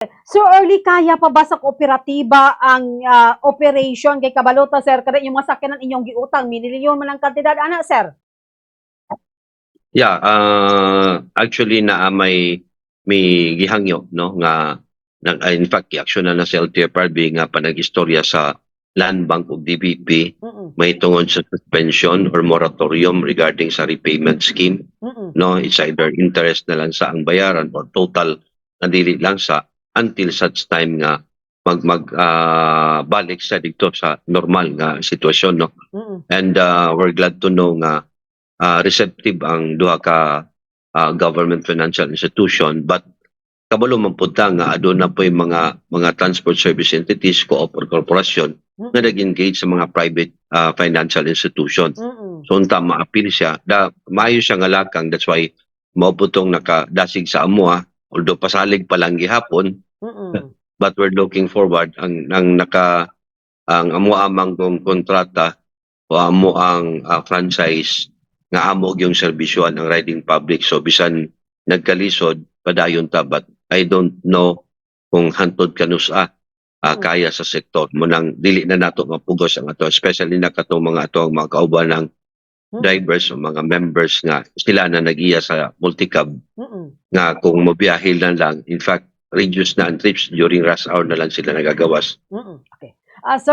So early kaya pa ba sa kooperatiba ang operation kay kabalota sir kada yung mga sakyanan inyong giutang minilyon man ang kantidad ana sir? Yeah, actually may gihangyo no nga in fact i-action na sa LTFRB nga panag-istorya sa Land Bank ug DBP may tungod sa suspension or moratorium regarding sa repayment scheme. No, it's either interest na lang sa ang bayaran or total na dili lang sa until such time nga balik sa dito sa normal nga sitwasyon no. And we're glad to know nga receptive ang duha ka government financial institution, but kabalo man pud ta nga aduna po yung mga transport service entities co-op or corporation na nag-engage sa mga private financial institution. So unta ma-appeal siya, maayo siya nga lakang, that's why mao putong nakadasig sa amoa, although pasalig pa lang gihapon. But we're looking forward ang amo amang kontrata o amo ang franchise nga amo yung serbisyoan ang riding public, so bisan nagkalisod padayon ta, but I don't know kung hantod kanusa kaya sa sektor mo nang dili na nato mapugos ang ato, especially na katong mga ato mga kauban ng drivers o mga members nga sila na nagiya sa multicab nga kung mobiyahe lang, in fact reduce na ang trips during rush hour na lang sila nagagawas. Okay. Sir